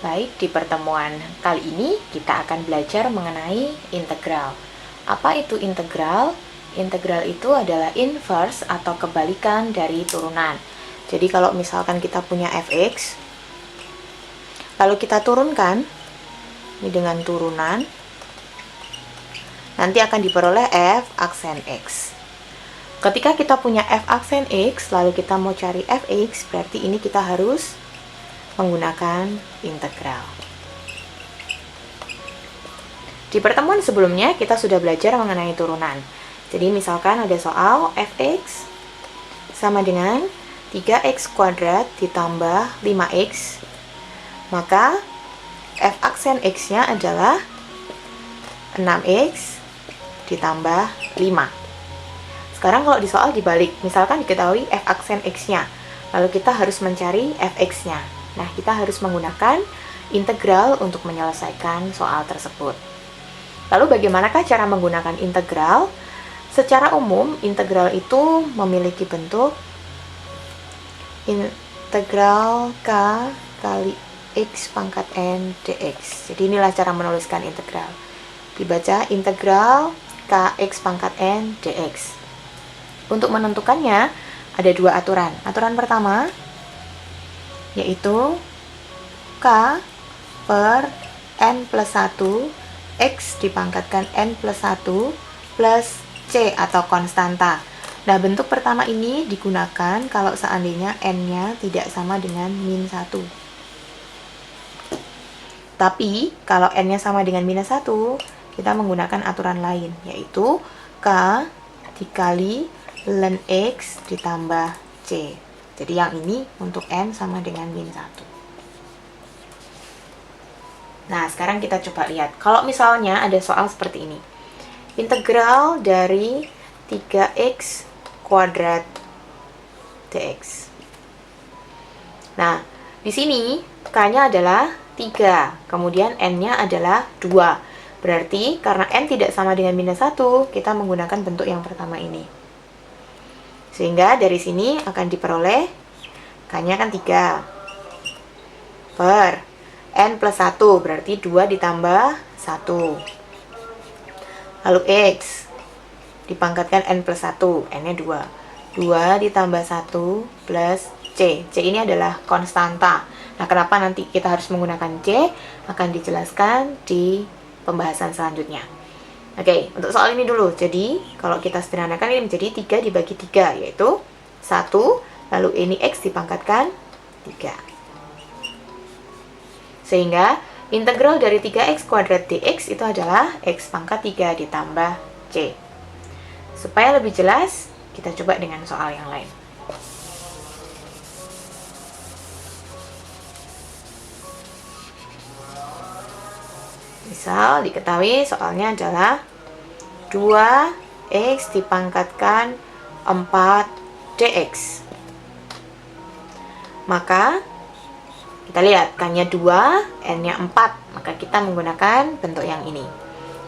Baik, di pertemuan kali ini kita akan belajar mengenai integral. Apa itu integral? Integral itu adalah inverse atau kebalikan dari turunan. Jadi kalau misalkan kita punya fx, lalu kita turunkan ini dengan turunan, nanti akan diperoleh f aksen x. Ketika kita punya f aksen x, lalu kita mau cari fx, berarti ini kita harus menggunakan integral. Di pertemuan sebelumnya kita sudah belajar mengenai turunan. Jadi misalkan ada soal fx sama dengan 3x kuadrat ditambah 5x, maka f aksen x-nya adalah 6x ditambah 5. Sekarang kalau di soal dibalik, misalkan diketahui f aksen x-nya, lalu kita harus mencari fx-nya. Nah, kita harus menggunakan integral untuk menyelesaikan soal tersebut. Lalu bagaimanakah cara menggunakan integral? Secara umum, integral itu memiliki bentuk integral k kali x pangkat n dx. Jadi inilah cara menuliskan integral. Dibaca integral kx pangkat n dx. Untuk menentukannya, ada dua aturan. Aturan pertama, yaitu k per n plus 1 x dipangkatkan n plus 1 plus c atau konstanta. Nah, bentuk pertama ini digunakan kalau seandainya n-nya tidak sama dengan min 1. Tapi, kalau n-nya sama dengan minus 1, kita menggunakan aturan lain, yaitu k dikali ln x ditambah c. Jadi yang ini untuk n sama dengan min 1. Nah, sekarang kita coba lihat. Kalau misalnya ada soal seperti ini. Integral dari 3x kuadrat dx. Nah, di sini k-nya adalah 3, kemudian n-nya adalah 2. Berarti karena n tidak sama dengan minus 1, kita menggunakan bentuk yang pertama ini. Sehingga dari sini akan diperoleh k-nya kan 3 per n plus 1, berarti 2 ditambah 1. Lalu x dipangkatkan n plus 1, n-nya 2. 2 ditambah 1 plus c. C ini adalah konstanta. Nah, kenapa nanti kita harus menggunakan c? Akan dijelaskan di pembahasan selanjutnya. Oke, untuk soal ini dulu. Jadi, kalau kita sederhanakan ini menjadi 3 dibagi 3, yaitu 1, lalu ini x dipangkatkan 3. Sehingga, integral dari 3x kuadrat dx itu adalah x pangkat 3 ditambah c. Supaya lebih jelas, kita coba dengan soal yang lain. Misal, diketahui soalnya adalah 2x dipangkatkan 4 dx. Maka, kita lihat, k-nya 2, n-nya 4. Maka kita menggunakan bentuk yang ini.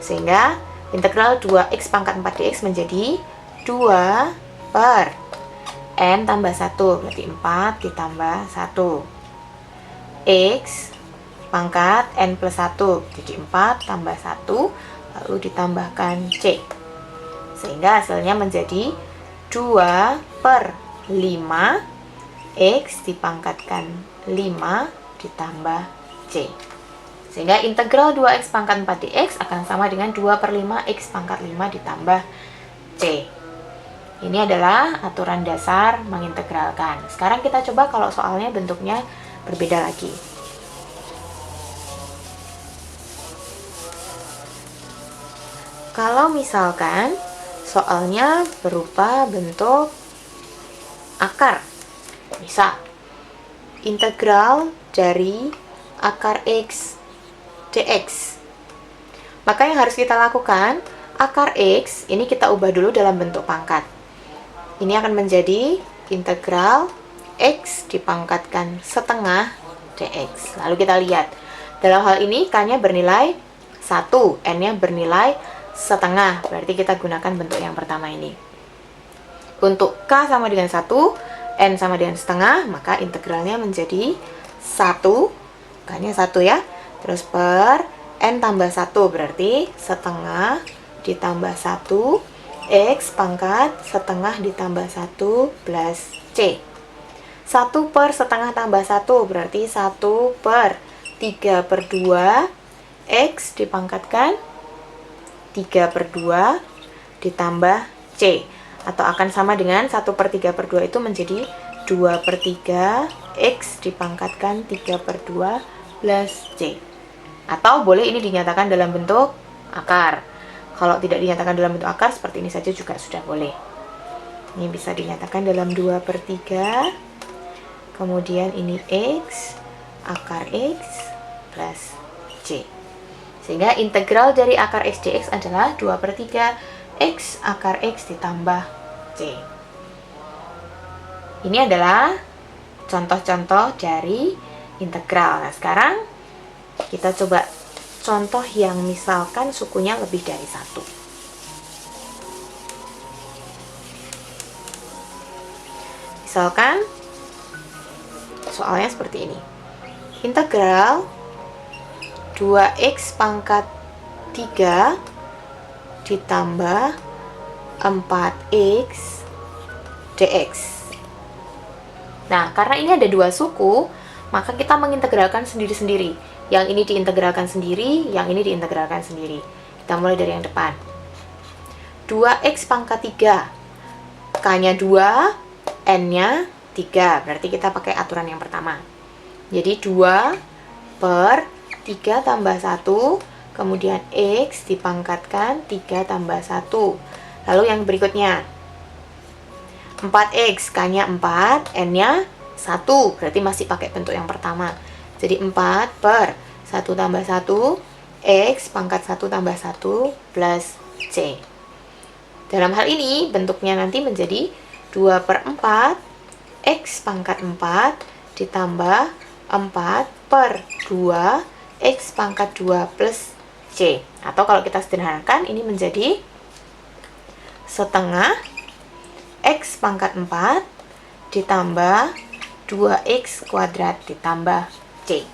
Sehingga, integral 2x pangkat 4 dx menjadi 2 per n tambah 1. Berarti 4 ditambah 1. X pangkat n plus 1, jadi 4 tambah 1, lalu ditambahkan c. Sehingga hasilnya menjadi 2 per 5, x dipangkatkan 5 ditambah c. Sehingga integral 2x pangkat 4 dx akan sama dengan 2 per 5, x pangkat 5 ditambah c. Ini adalah aturan dasar mengintegralkan. Sekarang kita coba kalau soalnya bentuknya berbeda lagi. Kalau misalkan soalnya berupa bentuk akar, misal integral dari akar x dx, maka yang harus kita lakukan, akar x ini kita ubah dulu dalam bentuk pangkat. Ini akan menjadi integral x dipangkatkan setengah dx. Lalu kita lihat, dalam hal ini k-nya bernilai 1, n-nya bernilai setengah, berarti kita gunakan bentuk yang pertama ini. Untuk k sama dengan 1, n sama dengan setengah, maka integralnya menjadi 1 K-nya 1 ya. Terus per N tambah 1, berarti setengah ditambah 1 X pangkat setengah ditambah 1 plus C. 1 per setengah tambah 1, berarti 1 per 3 per 2 X dipangkatkan 3 per 2 ditambah C. Atau akan sama dengan 1 per 3 per 2 itu menjadi 2 per 3 X dipangkatkan 3 per 2 plus C. Atau boleh ini dinyatakan dalam bentuk akar. Kalau tidak dinyatakan dalam bentuk akar, seperti ini saja juga sudah boleh. Ini bisa dinyatakan dalam 2 per 3. Kemudian ini X, akar X plus C. Sehingga integral dari akar X dx adalah 2 per 3 X akar X ditambah C. Ini adalah contoh-contoh dari integral. Nah, sekarang kita coba contoh yang misalkan sukunya lebih dari 1. Misalkan soalnya seperti ini. Integral 2x pangkat 3 ditambah 4x dx. Nah, karena ini ada dua suku, maka kita mengintegralkan sendiri-sendiri. Yang ini diintegralkan sendiri, yang ini diintegralkan sendiri. Kita mulai dari yang depan. 2x pangkat 3. K-nya 2, N-nya 3. Berarti kita pakai aturan yang pertama. Jadi 2 per 3 tambah 1, kemudian X dipangkatkan 3 tambah 1. Lalu yang berikutnya, 4X, K-nya 4, N-nya 1. Berarti masih pakai bentuk yang pertama. Jadi 4 per 1 tambah 1, X pangkat 1 tambah 1 plus C. Dalam hal ini, bentuknya nanti menjadi 2 per 4, X pangkat 4 ditambah 4 per 2, X pangkat 2 plus C. Atau kalau kita sederhanakan, ini menjadi setengah X pangkat 4 ditambah 2X kuadrat ditambah C.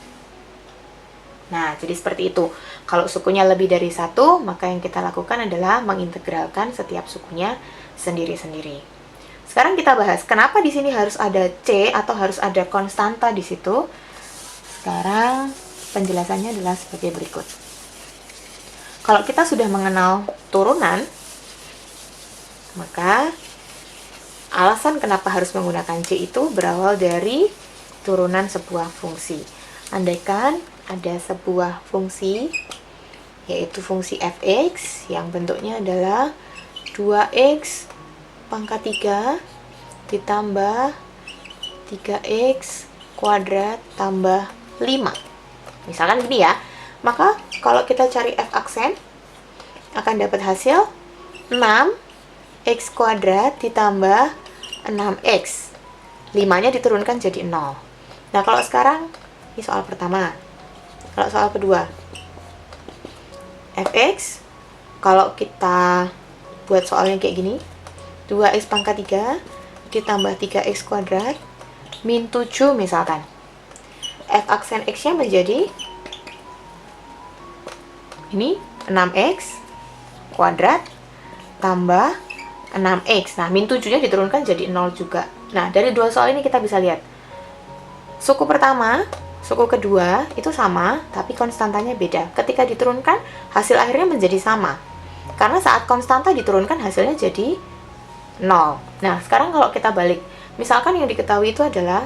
Nah, jadi seperti itu. Kalau sukunya lebih dari 1, maka yang kita lakukan adalah mengintegralkan setiap sukunya sendiri-sendiri. Sekarang kita bahas, kenapa di sini harus ada C atau harus ada konstanta di situ. Sekarang penjelasannya adalah sebagai berikut. Kalau kita sudah mengenal turunan, maka alasan kenapa harus menggunakan C itu berawal dari turunan sebuah fungsi. Andaikan ada sebuah fungsi, yaitu fungsi fx, yang bentuknya adalah 2x pangkat 3 ditambah 3x kuadrat tambah 5. Misalkan gini ya, maka kalau kita cari f aksen, akan dapat hasil 6x kuadrat ditambah 6x. 5-nya diturunkan jadi 0. Nah, kalau sekarang, ini soal pertama. Kalau soal kedua, fx, kalau kita buat soalnya kayak gini, 2x pangkat 3 ditambah 3x kuadrat min 7 misalkan. F aksen x-nya menjadi ini 6x kuadrat tambah 6x. Nah, min 7-nya diturunkan jadi 0 juga. Nah, dari dua soal ini kita bisa lihat. Suku pertama, suku kedua itu sama, tapi konstantanya beda. Ketika diturunkan, hasil akhirnya menjadi sama. Karena saat konstanta diturunkan, hasilnya jadi 0. Nah, sekarang kalau kita balik, misalkan yang diketahui itu adalah,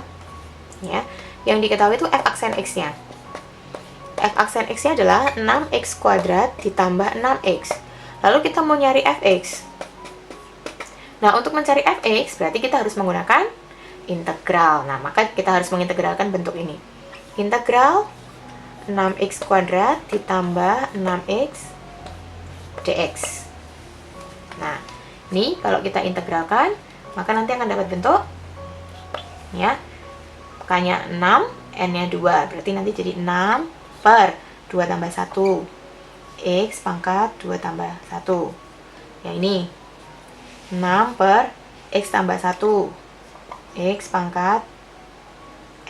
ya, yang diketahui itu f aksen x-nya. F aksen x-nya adalah 6x kuadrat ditambah 6x. Lalu kita mau nyari fx. Nah, untuk mencari fx, berarti kita harus menggunakan integral. Nah, maka kita harus mengintegralkan bentuk ini. Integral 6x kuadrat ditambah 6x dx. Nah, ini kalau kita integralkan, maka nanti akan dapat bentuk, ya, K-nya 6, N-nya 2. Berarti nanti jadi 6 per 2 tambah 1. X pangkat 2 tambah 1. Yang ini 6 per X tambah 1. X pangkat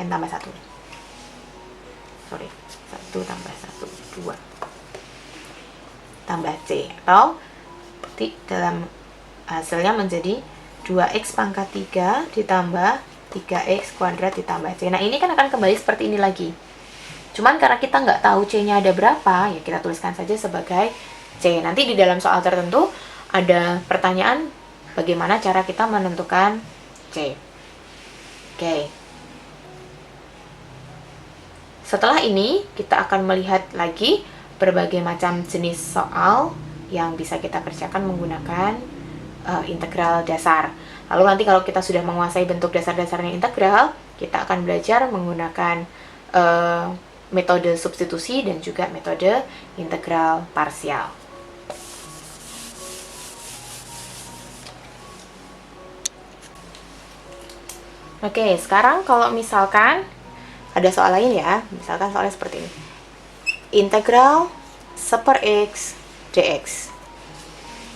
N tambah 1. sorry, 1 tambah 1, 2 tambah C, atau dalam hasilnya menjadi 2x pangkat 3 ditambah 3x kuadrat ditambah C. Nah, ini kan akan kembali seperti ini lagi. Cuman karena kita nggak tahu C-nya ada berapa, ya kita tuliskan saja sebagai C. Nanti di dalam soal tertentu ada pertanyaan bagaimana cara kita menentukan C. Oke. Setelah ini, kita akan melihat lagi berbagai macam jenis soal yang bisa kita kerjakan menggunakan integral dasar. Lalu nanti kalau kita sudah menguasai bentuk dasar-dasarnya integral, kita akan belajar menggunakan metode substitusi dan juga metode integral parsial. Oke, sekarang kalau misalkan ada soal lain ya, misalkan soalnya seperti ini. Integral 1/x dx.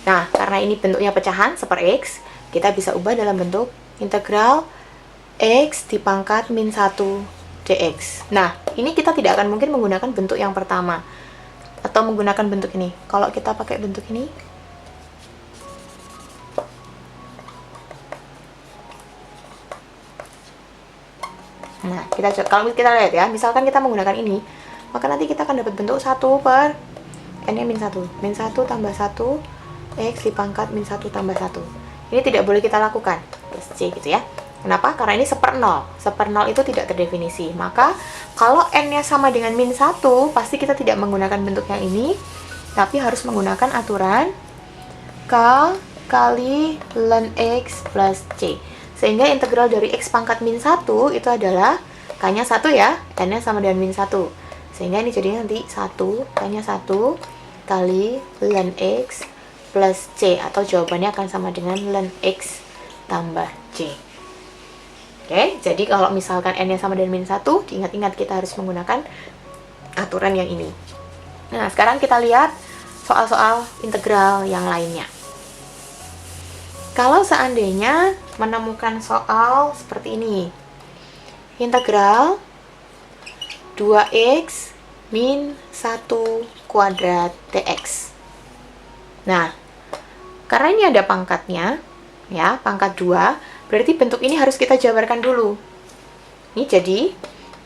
Nah, karena ini bentuknya pecahan 1/x, kita bisa ubah dalam bentuk integral x dipangkat min 1 dx. Nah, ini kita tidak akan mungkin menggunakan bentuk yang pertama atau menggunakan bentuk ini. Kalau kita pakai bentuk ini, nah, kalau kita lihat ya, misalkan kita menggunakan ini, maka nanti kita akan dapat bentuk 1 per n-nya min 1. Min 1 tambah 1, x dipangkat min 1 tambah 1. Ini tidak boleh kita lakukan, plus c gitu ya. Kenapa? Karena ini 1/0. 1/0 itu tidak terdefinisi. Maka, kalau n-nya sama dengan min 1, pasti kita tidak menggunakan bentuk yang ini, tapi harus menggunakan aturan k kali ln x plus c. Sehingga integral dari x pangkat min 1 itu adalah k-nya 1 ya, n-nya sama dengan min 1. Sehingga ini jadi nanti 1, k-nya 1 kali ln x plus c, atau jawabannya akan sama dengan ln x tambah c. Oke, jadi kalau misalkan n-nya sama dengan min 1, diingat-ingat kita harus menggunakan aturan yang ini. Nah, sekarang kita lihat soal-soal integral yang lainnya. Kalau seandainya menemukan soal seperti ini, integral 2x min 1 kuadrat dx. Nah, karena ini ada pangkatnya, ya, pangkat 2, berarti bentuk ini harus kita jabarkan dulu. Ini jadi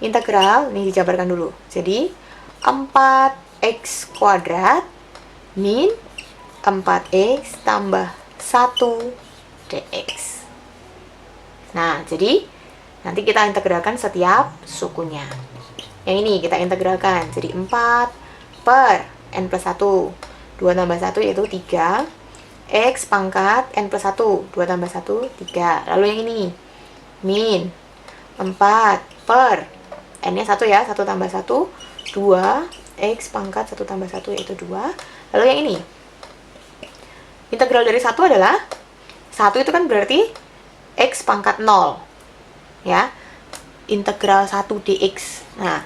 integral, ini dijabarkan dulu. Jadi 4x kuadrat min 4x tambah 1 dx. Nah, jadi nanti kita integralkan setiap sukunya. Yang ini kita integralkan. Jadi 4 per n plus 1. 2 tambah 1 yaitu 3. X pangkat n plus 1. 2 tambah 1, 3. Lalu yang ini. Min 4 per n-nya 1 ya. 1 tambah 1, 2. X pangkat 1 tambah 1 yaitu 2. Lalu yang ini. Integral dari 1 adalah 1 itu kan berarti x pangkat 0. Ya. Integral 1 dx. Nah,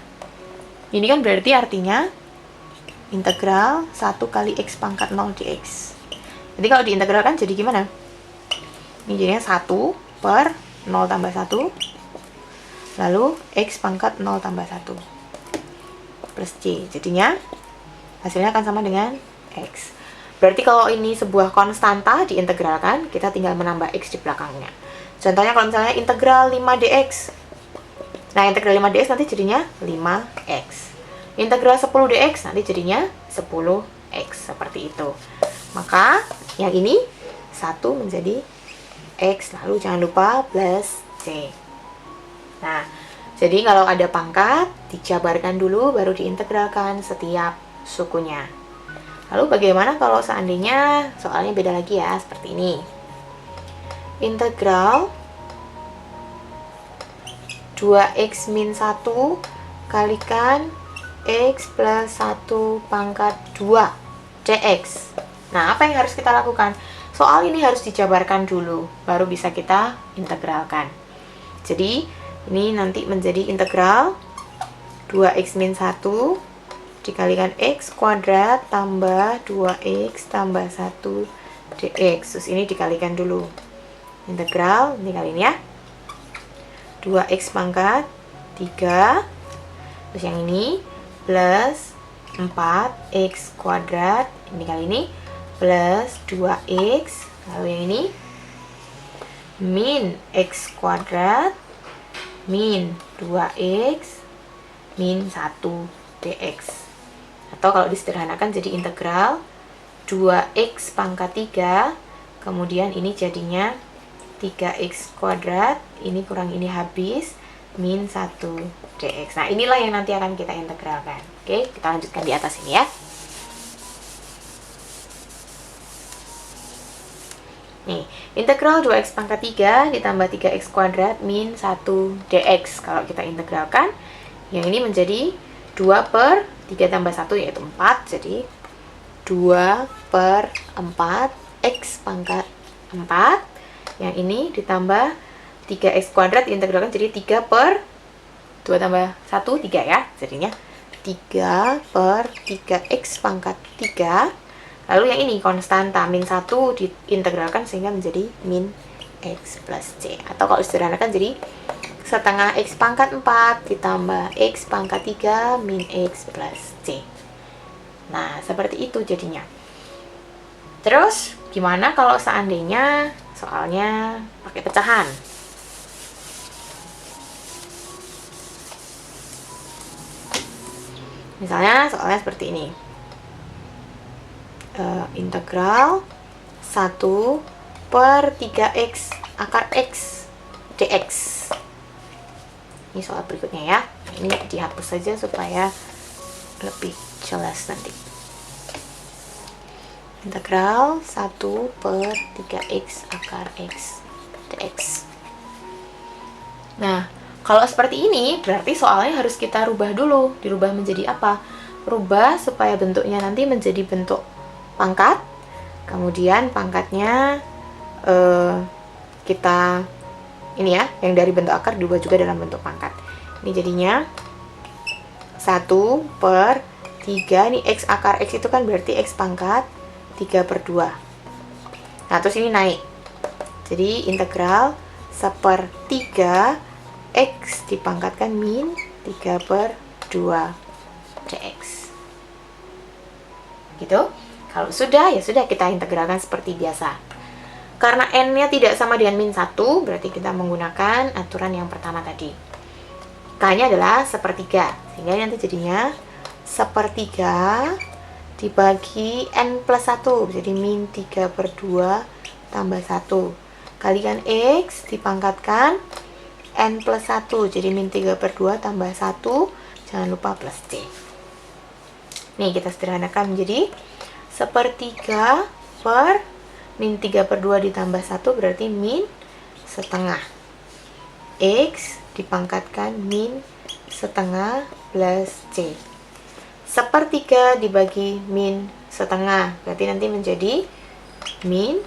ini kan berarti artinya integral 1 kali x pangkat 0 dx. Jadi kalau diintegralkan jadi gimana? Ini jadinya 1 per 0 tambah 1. Lalu x pangkat 0 tambah 1. Plus c. Jadinya hasilnya akan sama dengan x. Berarti kalau ini sebuah konstanta diintegralkan, kita tinggal menambah x di belakangnya. Contohnya kalau misalnya integral 5 dx. Nah, integral 5 dx nanti jadinya 5x. Integral 10 dx nanti jadinya 10x. Seperti itu. Maka, yang ini 1 menjadi x. Lalu jangan lupa plus c. Nah, jadi kalau ada pangkat, dijabarkan dulu, baru diintegralkan setiap sukunya. Lalu bagaimana kalau seandainya soalnya beda lagi ya, seperti ini. Integral 2x min 1 kalikan x plus 1 pangkat 2 dx. Nah, apa yang harus kita lakukan? Soal ini harus dijabarkan dulu, baru bisa kita integralkan. Jadi, ini nanti menjadi integral 2x min 1 dikalikan x kuadrat tambah 2x tambah 1 dx. Terus ini dikalikan dulu. Integral, ini kali ini ya. 2x pangkat 3 Terus yang ini plus 4x kuadrat, ini kali ini plus 2x. Lalu yang ini min x kuadrat min 2x min 1 dx. Atau kalau disederhanakan jadi integral 2x pangkat 3, kemudian ini jadinya 3x kuadrat, ini kurang ini habis, min 1 dx. Nah, inilah yang nanti akan kita integralkan. Oke, kita lanjutkan di atas ini ya. Nih, integral 2x pangkat 3 ditambah 3x kuadrat min 1 dx. Kalau kita integralkan, yang ini menjadi 2 per 3 tambah 1 yaitu 4, jadi 2 per 4 x pangkat 4. Yang ini ditambah 3x kuadrat diintegralkan jadi 3 per 2 tambah 1, 3 ya. Jadinya 3 per 3x pangkat 3. Lalu yang ini konstanta min 1 diintegralkan sehingga menjadi min x plus c. Atau kalau disederhanakan jadi setengah x pangkat 4 ditambah x pangkat 3 min x plus c. Nah, seperti itu jadinya. Terus, gimana kalau seandainya soalnya pakai pecahan? Misalnya, soalnya seperti ini. Integral 1 per 3x akar x dx. Ini soal berikutnya ya. Ini dihapus saja supaya lebih jelas nanti. Integral 1 per 3x akar x dx. Nah, kalau seperti ini berarti soalnya harus kita rubah dulu. Dirubah menjadi apa? Rubah supaya bentuknya nanti menjadi bentuk pangkat. Kemudian pangkatnya kita ini ya, yang dari bentuk akar diubah juga dalam bentuk pangkat. Ini jadinya 1 per 3, ini x akar x itu kan berarti x pangkat 3 per 2. Nah, terus ini naik. Jadi integral 1/3 x dipangkatkan min 3 per 2 dx. Gitu. Kalau sudah, ya sudah kita integralkan seperti biasa. Karena n-nya tidak sama dengan min 1, berarti kita menggunakan aturan yang pertama tadi. K-nya adalah 1/3, sehingga nanti jadinya 1/3 dibagi n plus 1, jadi min 3 per 2 tambah 1. Kalikan x dipangkatkan n plus 1, jadi min 3 per 2 tambah 1, jangan lupa plus c. Nih, kita sederhanakan menjadi 1/3 per min 3 per 2 ditambah 1 berarti min setengah. X dipangkatkan min setengah plus c. 1/3 dibagi min setengah berarti nanti menjadi min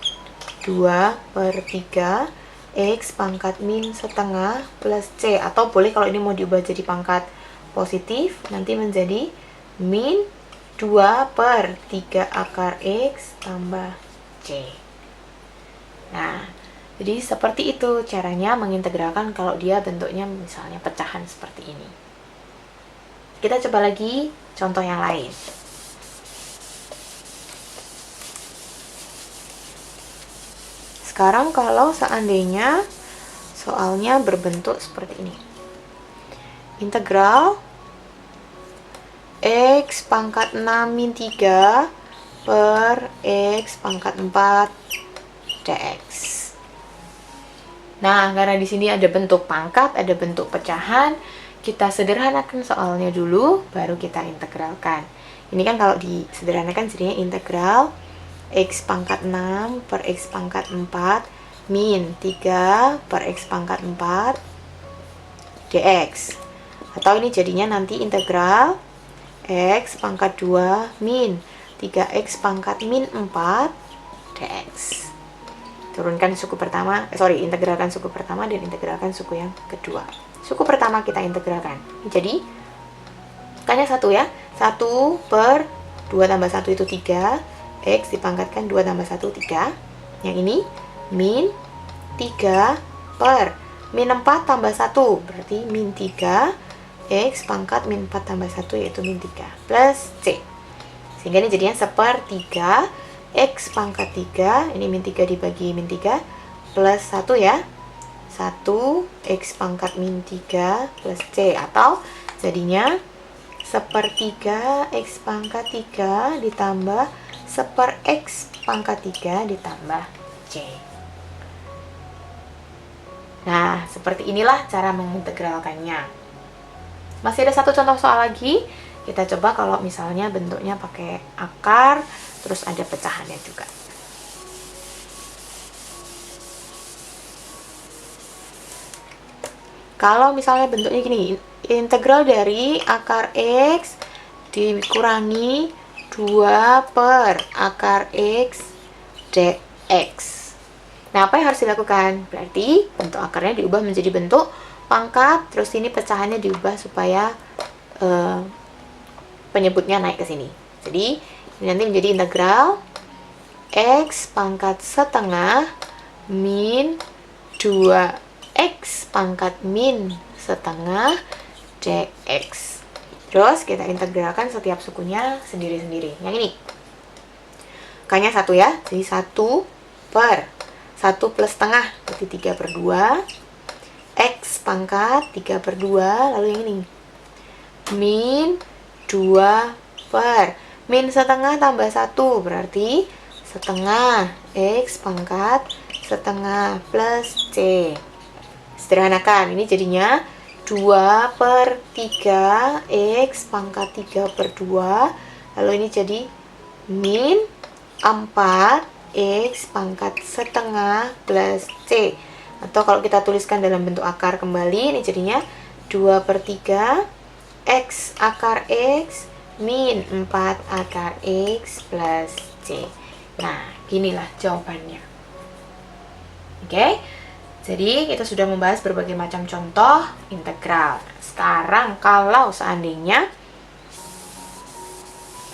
2/3 x pangkat min setengah plus c. Atau boleh kalau ini mau diubah jadi pangkat positif, nanti menjadi min 2/3 akar x tambah c. Nah, jadi seperti itu caranya mengintegralkan kalau dia bentuknya misalnya pecahan seperti ini. Kita coba lagi contoh yang lain. Sekarang kalau seandainya soalnya berbentuk seperti ini. Integral x pangkat 6 min 3 per x pangkat 4 dx. Nah, karena di sini ada bentuk pangkat, ada bentuk pecahan, kita sederhanakan soalnya dulu, baru kita integralkan. Ini kan kalau disederhanakan jadinya integral x pangkat 6 per x pangkat 4 min 3 per x pangkat 4 dx. Atau ini jadinya nanti integral x pangkat 2 min 3x pangkat min 4 dx. Turunkan suku pertama, integralkan suku pertama dan integralkan suku yang kedua. Suku pertama kita integralkan. Jadi, K-nya 1 ya. 1 per 2 tambah 1 itu 3. X dipangkatkan 2 tambah 1, 3. Yang ini, min 3 per min 4 tambah 1. Berarti min 3 X pangkat min 4 tambah 1 yaitu min 3 plus C. Sehingga ini jadinya sepertiga X pangkat 3, ini min 3 dibagi min 3 plus 1 ya, 1 X pangkat min 3 plus C, atau jadinya sepertiga X pangkat 3 ditambah seper X pangkat 3 ditambah C. Nah, seperti inilah cara mengintegralkannya. Masih ada satu contoh soal lagi. Kita coba kalau misalnya bentuknya pakai akar, terus ada pecahannya juga. Kalau misalnya bentuknya gini, integral dari akar X dikurangi 2 per akar X dx. Nah, apa yang harus dilakukan? Berarti bentuk akarnya diubah menjadi bentuk pangkat, terus ini pecahannya diubah supaya penyebutnya naik ke sini. Jadi, ini nanti menjadi integral X pangkat setengah min 2X pangkat min setengah dx. Terus kita integralkan setiap sukunya sendiri-sendiri. Yang ini K-nya 1 ya, jadi 1 per 1 plus setengah, berarti 3/2 X pangkat 3/2, lalu yang ini min 2 per min setengah tambah 1, berarti setengah X pangkat setengah plus C. Sederhanakan, ini jadinya 2 per 3 X pangkat 3/2, lalu ini jadi min 4 X pangkat setengah plus C. Atau kalau kita tuliskan dalam bentuk akar kembali, ini jadinya 2 per 3 X akar X min 4 akar X plus C. Nah, inilah jawabannya. Oke, jadi kita sudah membahas berbagai macam contoh integral. Sekarang kalau seandainya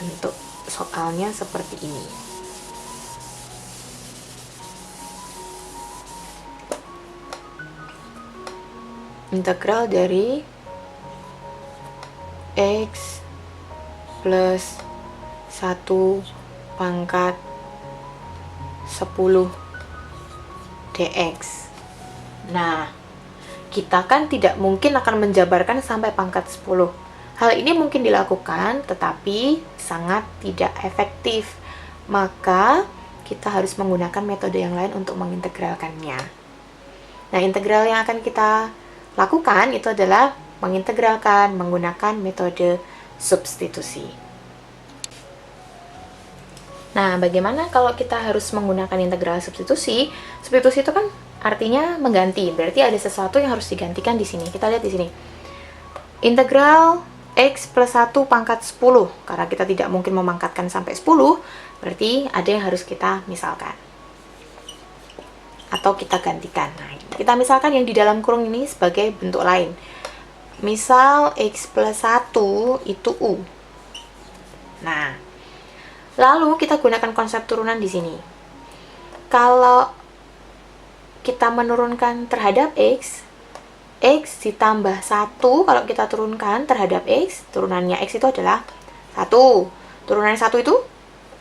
bentuk soalnya seperti ini. Integral dari X plus 1 pangkat 10 dx. Nah, kita kan tidak mungkin akan menjabarkan sampai pangkat 10. Hal ini mungkin dilakukan, tetapi sangat tidak efektif. Maka, kita harus menggunakan metode yang lain untuk mengintegralkannya. Nah, integral yang akan kita lakukan itu adalah mengintegralkan menggunakan metode substitusi. Nah, bagaimana kalau kita harus menggunakan integral substitusi? Substitusi itu kan artinya mengganti, berarti ada sesuatu yang harus digantikan di sini. Kita lihat di sini. Integral X plus 1 pangkat 10, karena kita tidak mungkin memangkatkan sampai 10, berarti ada yang harus kita misalkan. Atau kita gantikan. Nah, kita misalkan yang di dalam kurung ini sebagai bentuk lain. Misal X plus 1 itu U. Nah, lalu kita gunakan konsep turunan di sini. Kalau kita menurunkan terhadap X ditambah 1, kalau kita turunkan terhadap X, turunannya X itu adalah 1. Turunannya 1 itu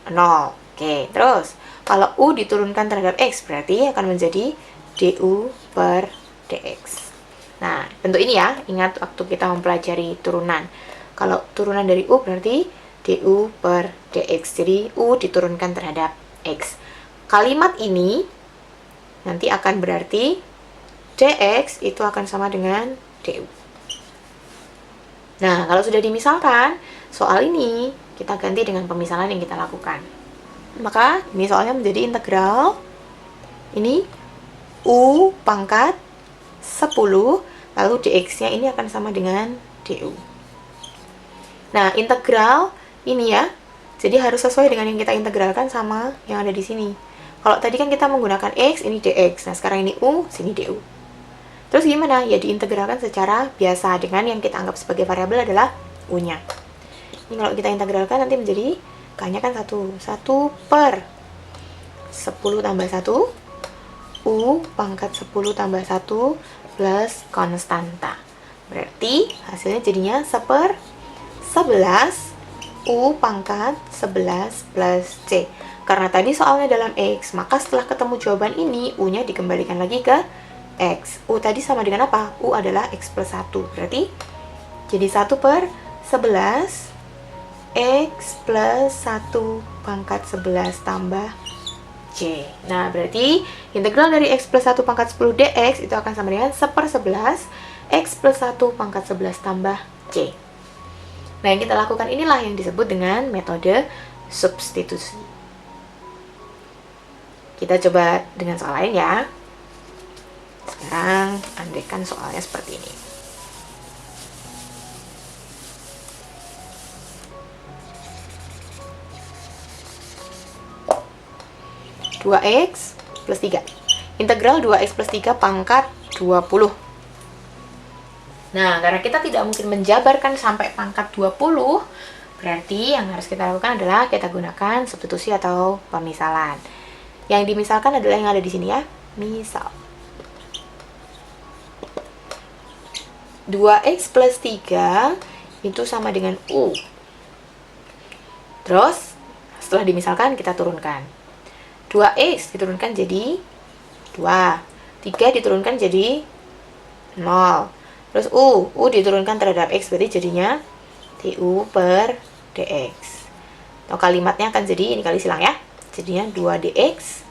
0. Oke, terus kalau U diturunkan terhadap X, berarti akan menjadi du per dx. Nah, bentuk ini ya, ingat waktu kita mempelajari turunan. Kalau turunan dari U berarti du per dx. Jadi, U diturunkan terhadap X. Kalimat ini nanti akan berarti dx itu akan sama dengan du. Nah, kalau sudah dimisalkan, soal ini kita ganti dengan pemisalan yang kita lakukan. Maka ini soalnya menjadi integral ini U pangkat 10, lalu dx-nya ini akan sama dengan du. Nah, integral ini ya, jadi harus sesuai dengan yang kita integralkan sama yang ada di sini. Kalau tadi kan kita menggunakan x, ini dx. Nah, sekarang ini u, sini du. Terus gimana? Ya diintegralkan secara biasa dengan yang kita anggap sebagai variabel adalah u-nya. Ini kalau kita integralkan nanti menjadi K-nya kan 1 per 10 tambah 1 U pangkat 10 tambah 1 plus konstanta. Berarti hasilnya jadinya 1/11 U pangkat 11 plus C. Karena tadi soalnya dalam X, maka setelah ketemu jawaban ini, U-nya dikembalikan lagi ke X. U tadi sama dengan apa? U adalah X plus 1. Berarti jadi 1/11 X plus 1 pangkat 11 tambah C. Nah, berarti integral dari X plus 1 pangkat 10 dx itu akan sama dengan 1/11 X plus 1 pangkat 11 tambah C. Nah, yang kita lakukan inilah yang disebut dengan metode substitusi. Kita coba dengan soal lain ya. Sekarang andaikan soalnya seperti ini. Dua X plus 3. Integral 2X plus 3 pangkat 20. Nah, karena kita tidak mungkin menjabarkan sampai pangkat 20, berarti yang harus kita lakukan adalah kita gunakan substitusi atau pemisalan. Yang dimisalkan adalah yang ada di sini ya. Misal 2X plus 3 itu sama dengan U. Terus, setelah dimisalkan kita turunkan. 2X diturunkan jadi 2. 3 diturunkan jadi 0. Terus U diturunkan terhadap X, berarti jadinya DU per DX. Atau kalimatnya akan jadi, ini kali silang ya, jadinya 2DX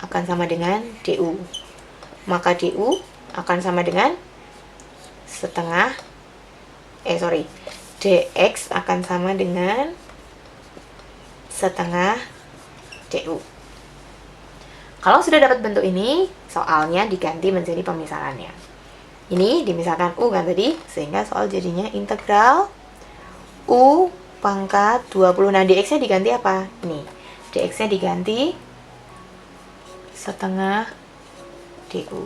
akan sama dengan DU. Maka DU akan sama dengan DX akan sama dengan setengah DU. Kalau sudah dapat bentuk ini, soalnya diganti menjadi pemisalannya. Ini dimisalkan U kan tadi, sehingga soal jadinya integral U pangkat 20. Nah, dx-nya diganti apa? Ini, dx-nya diganti setengah DU.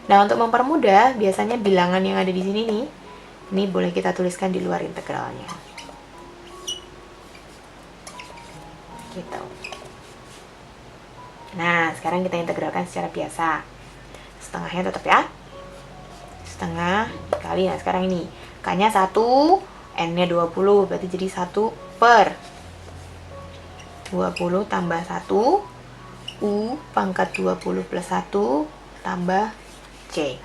Nah, untuk mempermudah, biasanya bilangan yang ada di sini nih, ini boleh kita tuliskan di luar integralnya. Gitu. Nah, sekarang kita integralkan secara biasa. Setengahnya tetap ya. Setengah dikali, nah sekarang ini K-nya 1, N-nya 20, berarti jadi 1/20 tambah 1 U pangkat 20 plus 1 tambah C.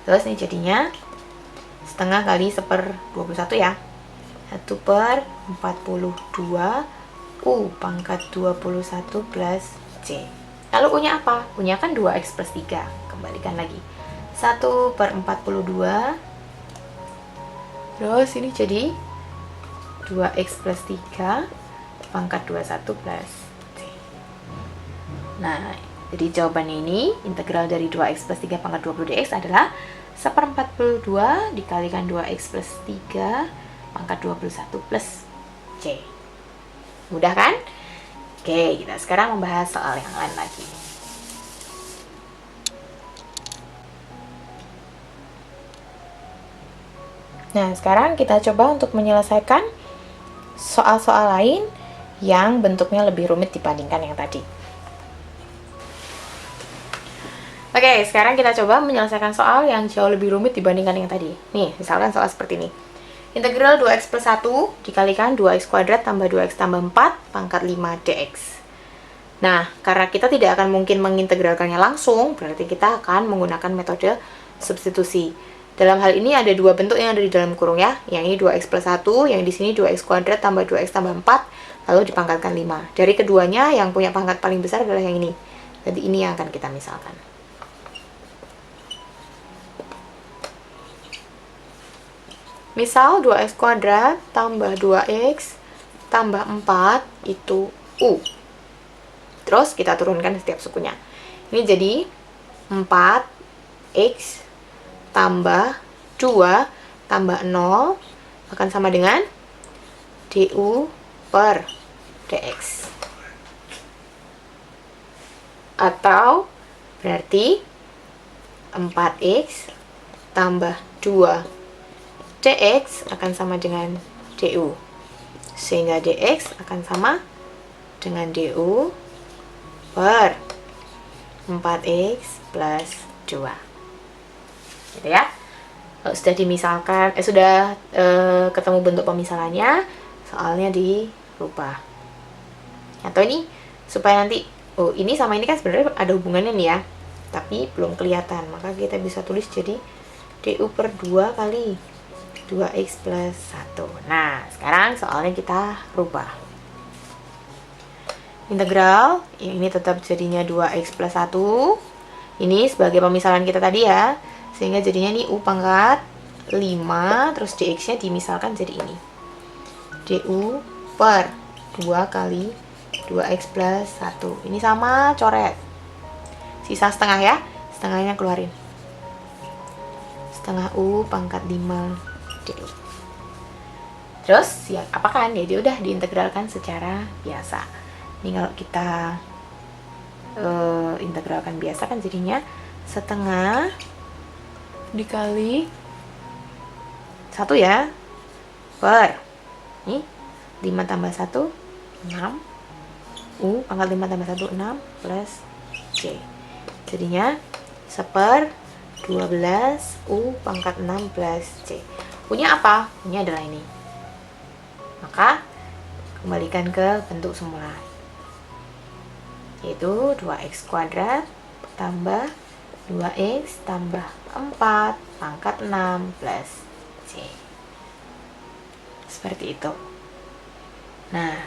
Terus ini jadinya setengah kali 1/21 ya, 1/42 U pangkat 21 plus C. Lalu U-nya apa? U-nya kan 2X plus 3, kembalikan lagi 1/42. Terus ini jadi 2X plus 3 pangkat 21 plus C. Nah, jadi jawabannya ini integral dari 2X plus 3 pangkat 20 dx adalah 1/42 dikalikan 2X plus 3 pangkat 21 plus C. Mudah kan? Oke, kita sekarang membahas soal yang lain lagi. Nah, sekarang kita coba untuk menyelesaikan soal-soal lain yang bentuknya lebih rumit dibandingkan yang tadi. Oke, sekarang kita coba menyelesaikan soal yang jauh lebih rumit dibandingkan yang tadi. Nih, misalkan soal seperti ini. Integral 2x plus 1 dikalikan 2x kuadrat tambah 2x tambah 4 pangkat 5 dx. Nah, karena kita tidak akan mungkin mengintegralkannya langsung, berarti kita akan menggunakan metode substitusi. Dalam hal ini ada dua bentuk yang ada di dalam kurung ya. Yang ini 2x plus 1, yang di sini 2x kuadrat tambah 2x tambah 4, lalu dipangkatkan 5. Dari keduanya, yang punya pangkat paling besar adalah yang ini. Jadi ini yang akan kita misalkan. Misal 2x kuadrat tambah 2x tambah 4 itu U. Terus kita turunkan setiap sukunya. Ini jadi 4x tambah 2 tambah 0 akan sama dengan DU per DX. Atau berarti 4x tambah 2 dx akan sama dengan DU. Sehingga dx akan sama dengan DU per 4x plus 2. Gitu ya. Kalau sudah dimisalkan, sudah ketemu bentuk pemisalannya, soalnya dirubah. Atau ini supaya nanti, oh ini sama ini kan sebenarnya ada hubungannya nih ya, tapi belum kelihatan, maka kita bisa tulis jadi du per 2 kali 2x plus 1. Nah, sekarang soalnya kita rubah. Integral, ini tetap jadinya 2x plus 1. Ini sebagai pemisalan kita tadi ya, sehingga jadinya nih u pangkat 5, terus dx-nya dimisalkan jadi ini. du per 2 kali 2x plus 1. Ini sama, coret. Sisa setengah ya, setengahnya keluarin. Setengah u pangkat 5 du. Terus ya apa kan, jadi udah diintegralkan secara biasa. Ini kalau kita integralkan biasa kan jadinya setengah dikali 1 ya, per ini 5 tambah 1 6, u pangkat 5 tambah 1 6 plus c, jadinya 1/12 u pangkat 6 plus c. U-nya apa? U-nya adalah ini. Maka kembalikan ke bentuk semula, yaitu 2x kuadrat tambah 2x tambah 4 pangkat 6 plus c. Seperti itu. Nah,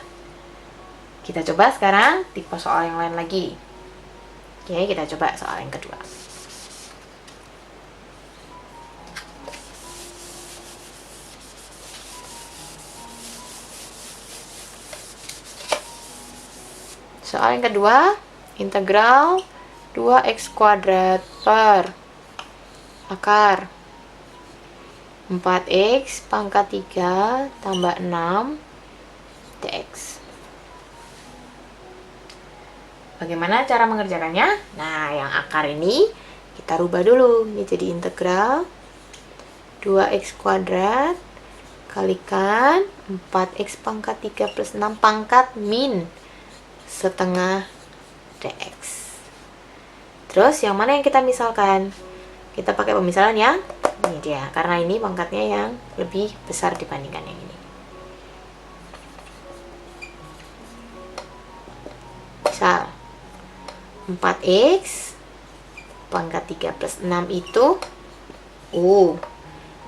kita coba sekarang tipe soal yang lain lagi. Oke, kita coba soal yang kedua. Soal yang kedua, integral 2x kuadrat per akar 4x pangkat 3 tambah 6 dx. Bagaimana cara mengerjakannya? Nah, yang akar ini kita rubah dulu. Ini jadi integral 2x kuadrat kalikan 4x pangkat 3 plus 6 pangkat min setengah dx. Terus yang mana yang kita misalkan? Kita pakai pemisalan yang ini dia, karena ini pangkatnya yang lebih besar dibandingkan yang ini. Misal 4x pangkat 3 plus 6 itu u.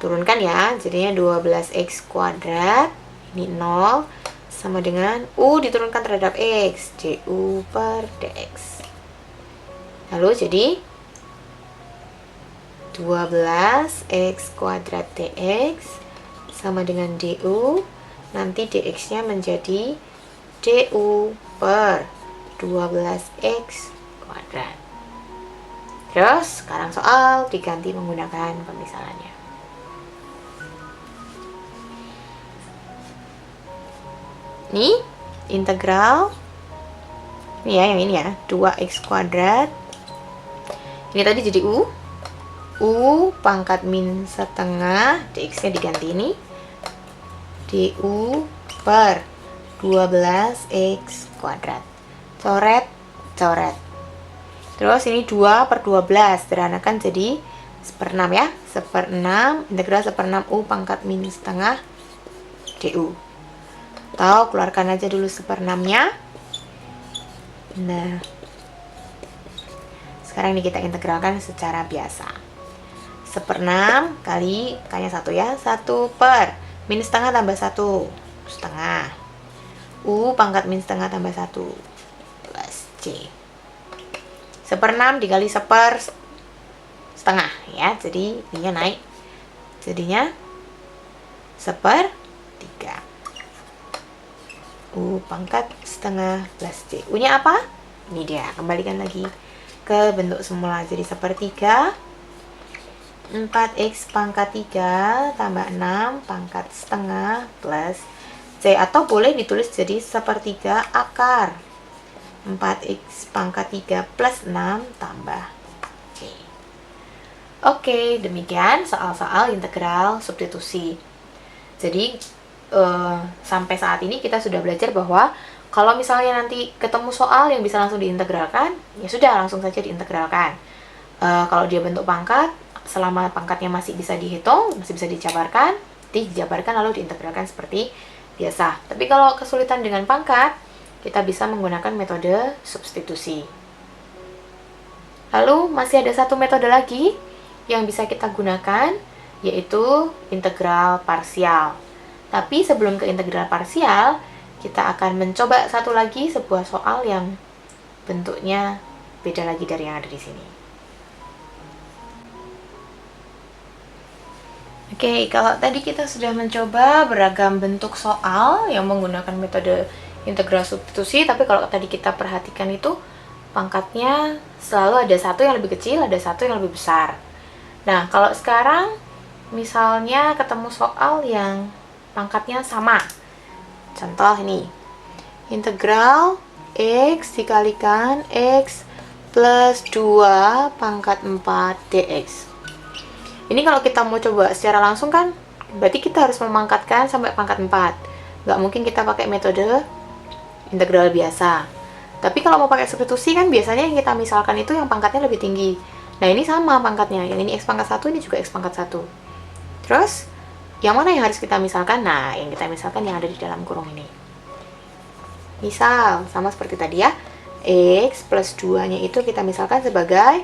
Turunkan ya, jadinya 12x kuadrat. Ini 0 sama dengan u diturunkan terhadap x, du per dx. Lalu jadi 12x kuadrat dx sama dengan du. Nanti dx-nya menjadi du per 12x kuadrat. Terus sekarang soal diganti menggunakan pemisalannya. Ini integral ini ya, yang ini ya, 2x kuadrat. Ini tadi jadi u pangkat min setengah, dx-nya diganti ini du per 12x kuadrat. Coret, coret. Terus ini 2 per 12, sederhanakan jadi 1/6 ya. 1/6, integral 1/6 u pangkat min setengah du. Atau keluarkan aja dulu 1/6-nya. Nah, sekarang ini kita integralkan secara biasa. 1/6 kali K-nya 1 ya. 1 per min setengah tambah 1 setengah. U pangkat min setengah tambah 1 plus C. 1/6 dikali 1/setengah ya, jadi ini naik, jadinya 1/3 u pangkat setengah plus c. U nya apa? Ini dia, kembalikan lagi ke bentuk semula, jadi 1/3 4x pangkat 3 tambah 6 pangkat setengah plus c, atau boleh ditulis jadi 1/3 akar 4x pangkat 3 plus 6 tambah c. Oke, demikian soal-soal integral substitusi. Jadi sampai saat ini kita sudah belajar bahwa kalau misalnya nanti ketemu soal yang bisa langsung diintegralkan, ya sudah langsung saja diintegralkan. Kalau dia bentuk pangkat, selama pangkatnya masih bisa dihitung, masih bisa dijabarkan, dijabarkan lalu diintegralkan seperti biasa. Tapi kalau kesulitan dengan pangkat, kita bisa menggunakan metode substitusi. Lalu masih ada satu metode lagi yang bisa kita gunakan, yaitu integral parsial. Tapi sebelum ke integral parsial, kita akan mencoba satu lagi sebuah soal yang bentuknya beda lagi dari yang ada di sini. Oke, kalau tadi kita sudah mencoba beragam bentuk soal yang menggunakan metode integral substitusi, tapi kalau tadi kita perhatikan itu pangkatnya selalu ada satu yang lebih kecil, ada satu yang lebih besar. Nah, kalau sekarang misalnya ketemu soal yang pangkatnya sama. Contoh ini. Integral X dikalikan X plus 2 pangkat 4 dx. Ini kalau kita mau coba secara langsung kan, berarti kita harus memangkatkan sampai pangkat 4. Nggak mungkin kita pakai metode integral biasa. Tapi kalau mau pakai substitusi kan biasanya yang kita misalkan itu yang pangkatnya lebih tinggi. Nah, ini sama pangkatnya. Yang ini X pangkat 1, ini juga X pangkat 1. Terus, yang mana yang harus kita misalkan? Nah, yang kita misalkan yang ada di dalam kurung ini. Misal, sama seperti tadi ya. X plus 2-nya itu kita misalkan sebagai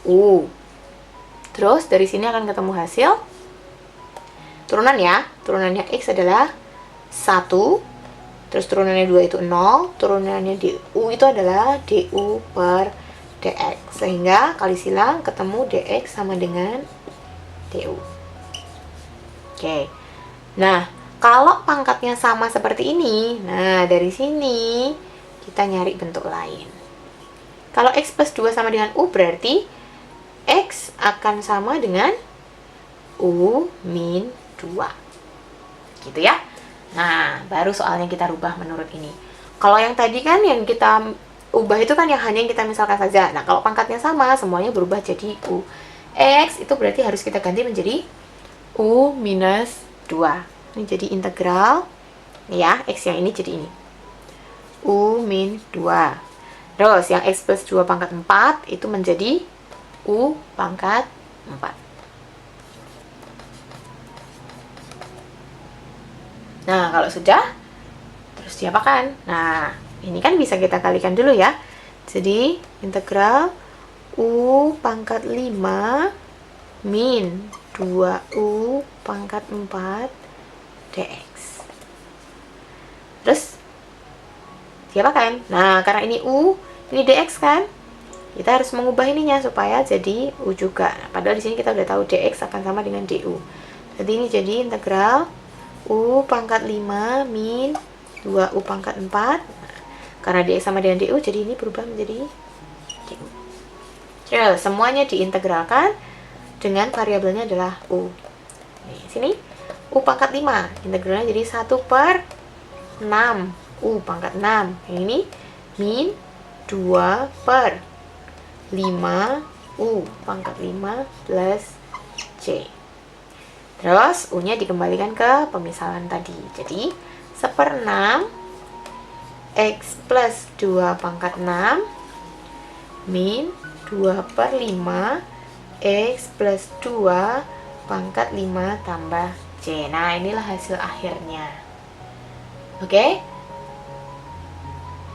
U. Terus, dari sini akan ketemu hasil turunan ya. Turunannya X adalah 1. Terus turunannya 2 itu 0, turunannya du itu adalah du per dx. Sehingga kali silang ketemu dx sama dengan du. Oke. Nah, kalau pangkatnya sama seperti ini, nah dari sini kita nyari bentuk lain. Kalau x plus 2 sama dengan u, berarti x akan sama dengan u min 2. Gitu ya. Nah, baru soalnya kita rubah menurut ini. Kalau yang tadi kan yang kita ubah itu kan yang hanya yang kita misalkan saja. Nah, kalau pangkatnya sama, semuanya berubah jadi U. X itu berarti harus kita ganti menjadi U minus 2. Ini jadi integral. Ya, X yang ini jadi ini. U min 2. Terus, yang X plus 2 pangkat 4 itu menjadi U pangkat 4. Nah, kalau sudah, terus diapakan? Nah, ini kan bisa kita kalikan dulu ya. Jadi, integral U pangkat 5 min 2U pangkat 4 dx. Terus, diapakan? Nah, karena ini U, ini dx kan? Kita harus mengubah ininya supaya jadi U juga. Nah, padahal di sini kita udah tahu dx akan sama dengan du. Jadi, ini jadi integral U pangkat 5 min 2U pangkat 4. Nah, karena dx sama dengan du, jadi ini berubah menjadi du. Terus, semuanya diintegralkan dengan variabelnya adalah U. Nih, sini U pangkat 5. Integralnya jadi 1 per 6. U pangkat 6. Yang ini min 2 per 5 U pangkat 5 plus C. Terus, U-nya dikembalikan ke pemisalan tadi. Jadi, 1/6 X plus 2 pangkat 6 min 2 per 5 X plus 2 pangkat 5 tambah C. Nah, inilah hasil akhirnya. Oke?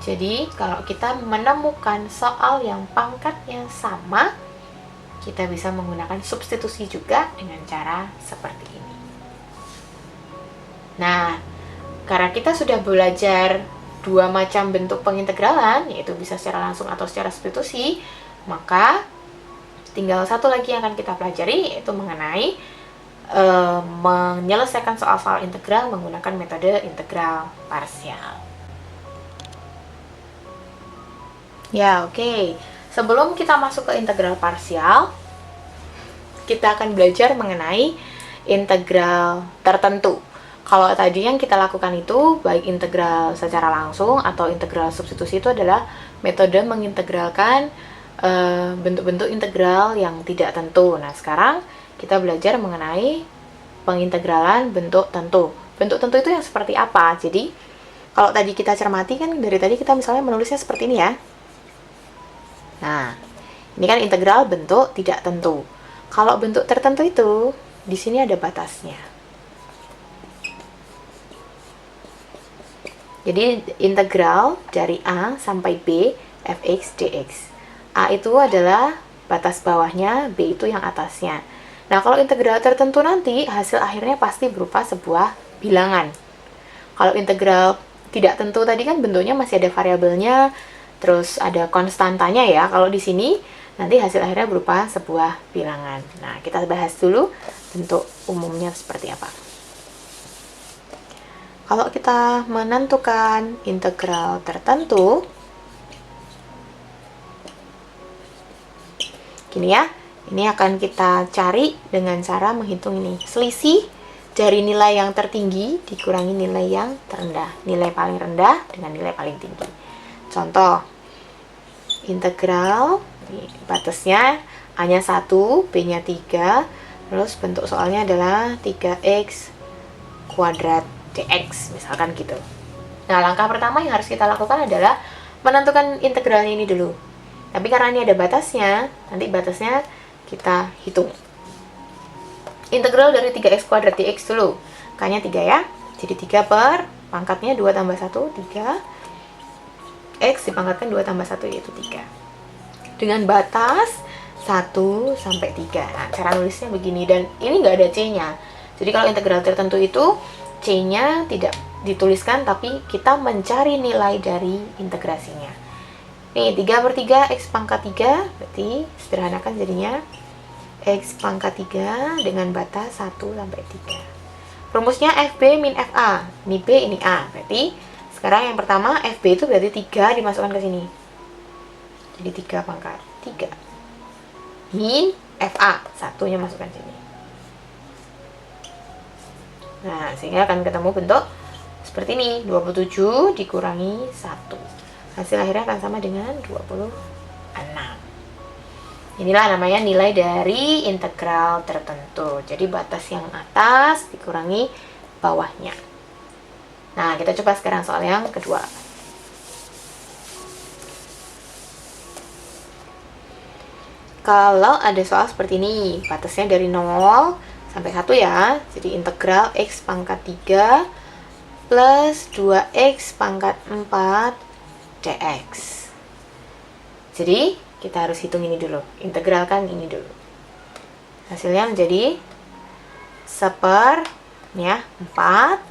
Jadi, kalau kita menemukan soal yang pangkatnya sama, kita bisa menggunakan substitusi juga dengan cara seperti ini. Nah, karena kita sudah belajar dua macam bentuk pengintegralan, yaitu bisa secara langsung atau secara substitusi, maka tinggal satu lagi yang akan kita pelajari, yaitu mengenai menyelesaikan soal-soal integral menggunakan metode integral parsial. Ya, oke. Sebelum kita masuk ke integral parsial, kita akan belajar mengenai integral tertentu. Kalau tadi yang kita lakukan itu, baik integral secara langsung atau integral substitusi, itu adalah metode mengintegralkan bentuk-bentuk integral yang tidak tentu. Nah, sekarang kita belajar mengenai pengintegralan bentuk tentu. Bentuk tentu itu yang seperti apa? Jadi, kalau tadi kita cermati kan, dari tadi kita misalnya menulisnya seperti ini ya. Nah, ini kan integral bentuk tidak tentu. Kalau bentuk tertentu itu, di sini ada batasnya. Jadi integral dari A sampai B fx dx. A itu adalah batas bawahnya, B itu yang atasnya. Nah, kalau integral tertentu nanti hasil akhirnya pasti berupa sebuah bilangan. Kalau integral tidak tentu tadi kan bentuknya masih ada variabelnya, terus ada konstantanya ya. Kalau di sini nanti hasil akhirnya berupa sebuah bilangan. Nah, kita bahas dulu bentuk umumnya seperti apa. Kalau kita menentukan integral tertentu, gini ya, ini akan kita cari dengan cara menghitung ini. Selisih dari nilai yang tertinggi dikurangi nilai yang terendah. Nilai paling rendah dengan nilai paling tinggi. Contoh, integral, batasnya A-nya 1, B-nya 3, terus bentuk soalnya adalah 3x kuadrat dx, misalkan gitu. Nah, langkah pertama yang harus kita lakukan adalah menentukan integralnya ini dulu. Tapi karena ini ada batasnya, nanti batasnya kita hitung. Integral dari 3x kuadrat dx dulu. K-nya 3 ya. Jadi 3 per pangkatnya 2 tambah 1, 3. X dipangkatkan 2 tambah 1 yaitu 3. Dengan batas 1 sampai 3. Nah, cara nulisnya begini, dan ini nggak ada C-nya. Jadi kalau integral tertentu itu C-nya tidak dituliskan, tapi kita mencari nilai dari integrasinya. Nih, 3 per 3 X pangkat 3, berarti sederhanakan jadinya X pangkat 3 dengan batas 1 sampai 3. Rumusnya FB min FA. Ini B, ini A. Berarti sekarang yang pertama FB itu berarti 3 dimasukkan ke sini. Jadi 3 pangkat 3. Min FA, satunya masukkan sini. Nah, sehingga akan ketemu bentuk seperti ini, 27 dikurangi 1. Hasil akhirnya akan sama dengan 26. Inilah namanya nilai dari integral tertentu. Jadi batas yang atas dikurangi bawahnya. Nah, kita coba sekarang soal yang kedua. Kalau ada soal seperti ini, batasnya dari 0 sampai 1 ya. Jadi integral X pangkat 3 plus 2X pangkat 4 dx. Jadi kita harus hitung ini dulu. Integralkan ini dulu. Hasilnya menjadi 1/4 ya, 4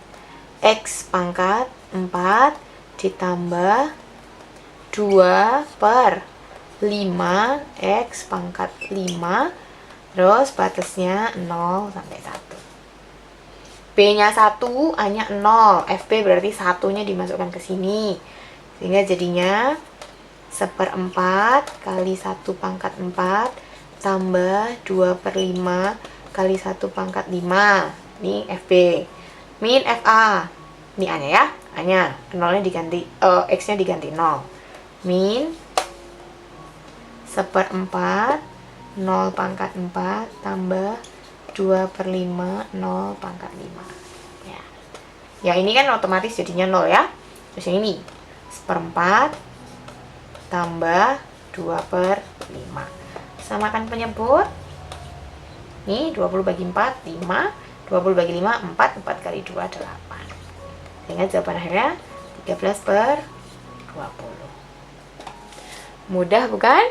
X pangkat 4 ditambah 2 per 5 X pangkat 5, terus batasnya 0 sampai 1. B-nya 1, A-nya 0. FB berarti satunya dimasukkan ke sini. Sehingga jadinya 1/4 kali 1 pangkat 4 tambah 2 per 5 kali 1 pangkat 5. Ini FB. Min FA. Ini A-nya ya. A-nya 0-nya diganti, X-nya diganti 0. Min 1/4 0 pangkat 4 tambah 2 per 5 0 pangkat 5 ya. Ya, ini kan otomatis jadinya 0 ya. Terus yang ini 1/4 tambah 2 per 5. Samakan penyebut. Nih 20 bagi 4 5, 20 bagi 5 4, 4 kali 2 8. Sehingga jawaban akhirnya 13/20. Mudah bukan?